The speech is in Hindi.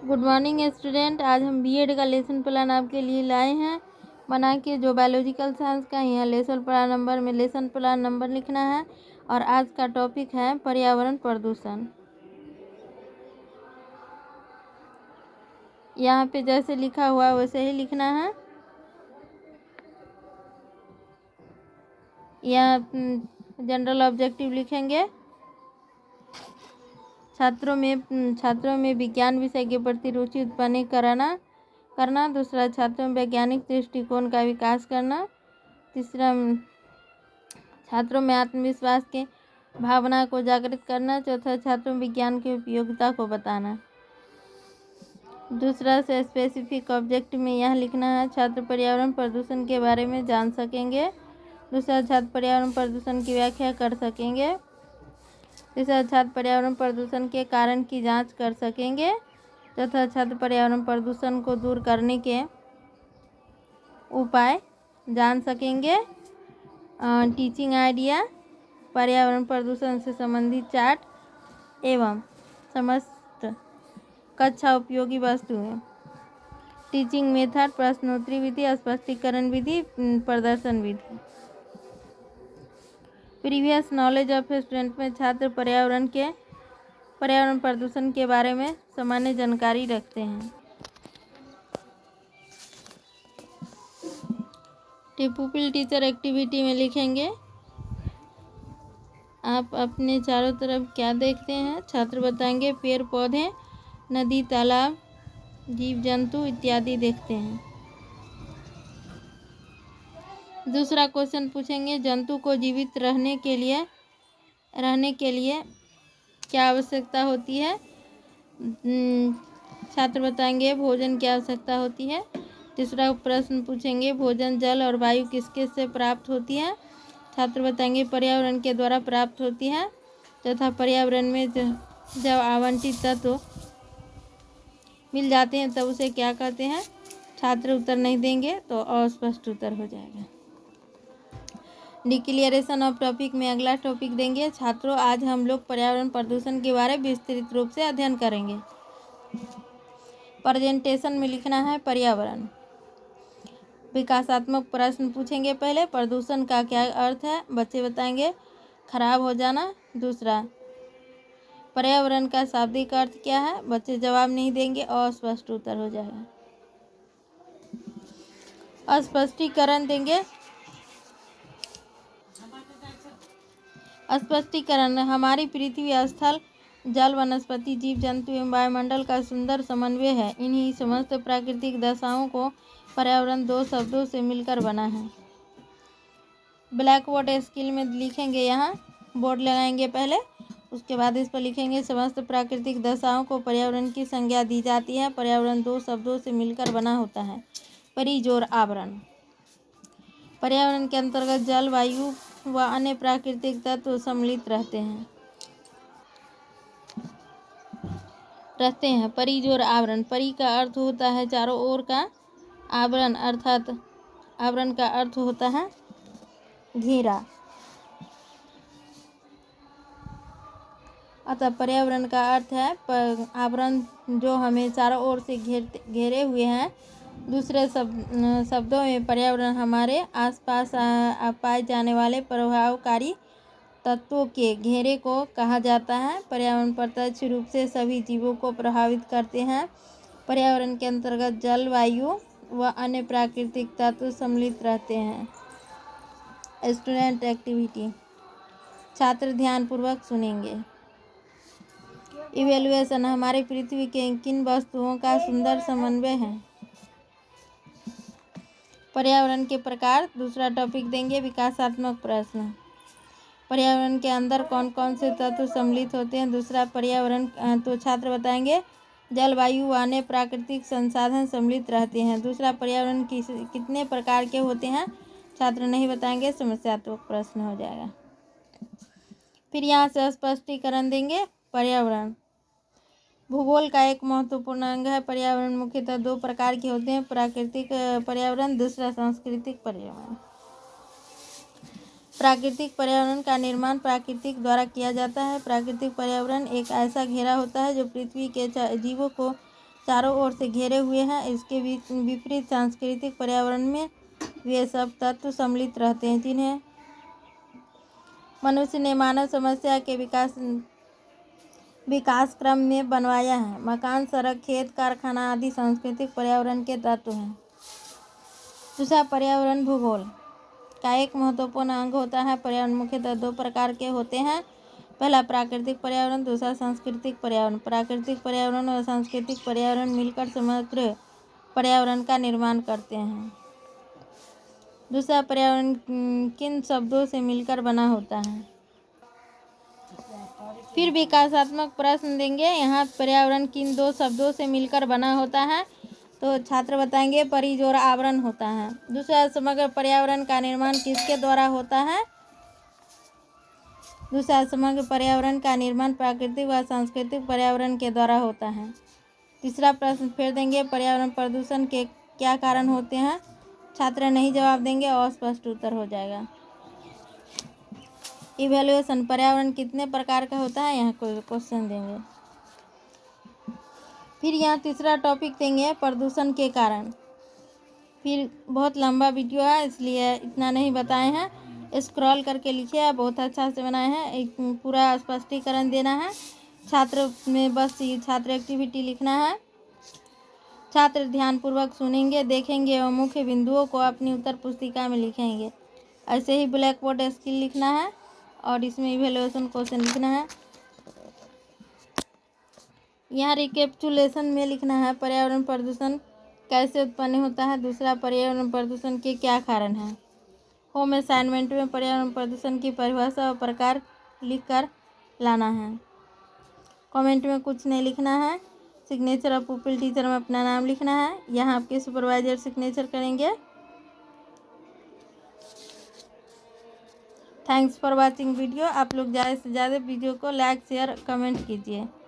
Good morning student. आज हम बीएड का लेसन प्लान आपके लिए लाए हैं बना के, जो बायोलॉजिकल साइंस का ही है। लेसन प्लान नंबर में लेसन प्लान नंबर लिखना है और आज का टॉपिक है पर्यावरण प्रदूषण। यहाँ पे जैसे लिखा हुआ वैसे ही लिखना है। यहाँ जनरल ऑब्जेक्टिव लिखेंगे। छात्रों में विज्ञान विषय के प्रति रुचि उत्पन्न करना। दूसरा, छात्रों में वैज्ञानिक दृष्टिकोण का विकास करना। तीसरा, छात्रों में आत्मविश्वास के भावना को जागृत करना। चौथा, छात्रों में विज्ञान की उपयोगिता को बताना। दूसरा से स्पेसिफिक ऑब्जेक्ट में यह लिखना है, छात्र पर्यावरण प्रदूषण के बारे में जान सकेंगे। दूसरा, छात्र पर्यावरण प्रदूषण की व्याख्या कर सकेंगे। तीसरा, छात्र पर्यावरण प्रदूषण के कारण की जांच कर सकेंगे। चौथा, छात्र पर्यावरण प्रदूषण को दूर करने के उपाय जान सकेंगे। टीचिंग आइडिया, पर्यावरण प्रदूषण से संबंधित चार्ट एवं समस्त कक्षा उपयोगी वस्तुएं। टीचिंग मेथड, प्रश्नोत्तरी विधि, स्पष्टीकरण विधि, प्रदर्शन विधि। प्रीवियस नॉलेज ऑफ स्टूडेंट में छात्र पर्यावरण प्रदूषण के बारे में सामान्य जानकारी रखते हैं। टिपुपिल टीचर एक्टिविटी में लिखेंगे, आप अपने चारों तरफ क्या देखते हैं? छात्र बताएंगे पेड़ पौधे, नदी, तालाब, जीव जंतु इत्यादि देखते हैं। दूसरा क्वेश्चन पूछेंगे, जंतु को जीवित रहने के लिए क्या आवश्यकता होती है? छात्र बताएंगे भोजन की आवश्यकता होती है। तीसरा प्रश्न पूछेंगे, भोजन, जल और वायु किसके से प्राप्त होती है? छात्र बताएंगे पर्यावरण के द्वारा प्राप्त होती है। तथा पर्यावरण में जब आवंटित तत्व मिल जाते हैं तब उसे क्या कहते हैं? छात्र उत्तर नहीं देंगे तो अस्पष्ट उत्तर हो जाएगा। डिक्लेरेशन ऑफ टॉपिक में अगला टॉपिक देंगे, छात्रों आज हम लोग पर्यावरण प्रदूषण के बारे में विस्तृत रूप से अध्ययन करेंगे। प्रेजेंटेशन में लिखना है पर्यावरण। विकासात्मक प्रश्न पूछेंगे। पहले, प्रदूषण का क्या अर्थ है? बच्चे बताएंगे खराब हो जाना। दूसरा, पर्यावरण का शाब्दिक अर्थ क्या है? बच्चे जवाब नहीं देंगे, अस्पष्ट उत्तर हो जाएगा। स्पष्टीकरण देंगे। स्पष्टीकरण, हमारी पृथ्वी स्थल, जल, वनस्पति, जीव जंतु एवं वायुमंडल का सुंदर समन्वय है। इन्हीं समस्त प्राकृतिक दशाओं को पर्यावरण दो शब्दों से मिलकर बना है। ब्लैक बोर्ड स्किल में लिखेंगे, यहाँ बोर्ड लगाएंगे पहले, उसके बाद इस पर लिखेंगे समस्त प्राकृतिक दशाओं को पर्यावरण की संज्ञा दी जाती है। पर्यावरण दो शब्दों से मिलकर बना होता है, परिजोर आवरण। पर्यावरण के अंतर्गत जल, वायु व अन्य प्राकृतिक तत्व सम्मिलित रहते हैं। परिजोर आवरण, परि का अर्थ होता है चारों ओर का, आवरण अर्थात आवरण का अर्थ होता है घेरा। अतः पर्यावरण का अर्थ है आवरण जो हमें चारों ओर से घेरे हुए हैं। दूसरे शब्दों में पर्यावरण हमारे आसपास पाए जाने वाले प्रभावकारी तत्वों के घेरे को कहा जाता है। पर्यावरण प्रत्यक्ष रूप से सभी जीवों को प्रभावित करते हैं। पर्यावरण के अंतर्गत जल, वायु व अन्य प्राकृतिक तत्व सम्मिलित रहते हैं। स्टूडेंट एक्टिविटी, छात्र ध्यानपूर्वक सुनेंगे। इवेल्युएशन, हमारी पृथ्वी के किन वस्तुओं का सुंदर समन्वय है? पर्यावरण के प्रकार। दूसरा टॉपिक देंगे विकासात्मक प्रश्न, पर्यावरण के अंदर कौन कौन से तत्व सम्मिलित होते हैं? दूसरा, पर्यावरण तो छात्र बताएंगे जल, वायु व अन्य प्राकृतिक संसाधन सम्मिलित रहते हैं। दूसरा, पर्यावरण कितने प्रकार के होते हैं? छात्र नहीं बताएंगे, समस्यात्मक प्रश्न हो जाएगा। फिर यहाँ से स्पष्टीकरण देंगे। पर्यावरण भूगोल का एक महत्वपूर्ण अंग है। पर्यावरण मुख्यतः दो प्रकार के होते हैं, प्राकृतिक पर्यावरण, दूसरा सांस्कृतिक पर्यावरण। प्राकृतिक पर्यावरण का निर्माण प्राकृतिक द्वारा किया जाता है। प्राकृतिक पर्यावरण एक ऐसा घेरा होता है जो पृथ्वी के जीवों को चारों ओर से घेरे हुए हैं। इसके विपरीत सांस्कृतिक पर्यावरण में वे सब तत्व सम्मिलित रहते हैं जिन्हें मनुष्य ने मानव समस्या के विकास क्रम में बनवाया है। मकान, सड़क, खेत, कारखाना आदि सांस्कृतिक पर्यावरण के तत्व हैं। दूसरा, पर्यावरण भूगोल का एक महत्वपूर्ण अंग होता है। पर्यावरण मुख्यतः दो प्रकार के होते हैं। पहला प्राकृतिक पर्यावरण, दूसरा सांस्कृतिक पर्यावरण। प्राकृतिक पर्यावरण और सांस्कृतिक पर्यावरण मिलकर समग्र पर्यावरण का निर्माण करते हैं। दूसरा, पर्यावरण किन शब्दों से मिलकर बना होता है। फिर विकासात्मक प्रश्न देंगे। यहाँ पर्यावरण किन दो शब्दों से मिलकर बना होता है, तो छात्र बताएंगे परिज और आवरण होता है। दूसरा, समग्र पर्यावरण का निर्माण किसके द्वारा होता है। दूसरा, समग्र पर्यावरण का निर्माण प्राकृतिक व सांस्कृतिक पर्यावरण के द्वारा होता है। तीसरा प्रश्न फिर देंगे, पर्यावरण प्रदूषण के क्या कारण होते हैं। छात्र नहीं जवाब देंगे, अस्पष्ट उत्तर हो जाएगा। इवैल्यूएशन, पर्यावरण कितने प्रकार का होता है, यहाँ कोई क्वेश्चन देंगे। फिर यहाँ तीसरा टॉपिक देंगे प्रदूषण के कारण। फिर बहुत लंबा वीडियो है इसलिए इतना नहीं बताए हैं, स्क्रॉल करके लिखिए, बहुत अच्छा से बनाए हैं। एक पूरा स्पष्टीकरण देना है छात्र में, बस ये छात्र एक्टिविटी लिखना है। छात्र ध्यानपूर्वक सुनेंगे, देखेंगे और मुख्य बिंदुओं को अपनी उत्तर पुस्तिका में लिखेंगे। ऐसे ही ब्लैक बोर्ड स्किल लिखना है और इसमें इवैल्यूएशन क्वेश्चन लिखना है। यहाँ रिकेप्चुलेशन में लिखना है पर्यावरण प्रदूषण कैसे उत्पन्न होता है। दूसरा, पर्यावरण प्रदूषण के क्या कारण हैं। होम असाइनमेंट में पर्यावरण प्रदूषण की परिभाषा और प्रकार लिखकर लाना है। कमेंट में कुछ नहीं लिखना है। सिग्नेचर ऑफ पुपिल टीचर में अपना नाम लिखना है। यहाँ आपके सुपरवाइजर सिग्नेचर करेंगे। Thanks for watching video. आप लोग ज़्यादा से ज़्यादा वीडियो को लाइक, शेयर, कमेंट कीजिए।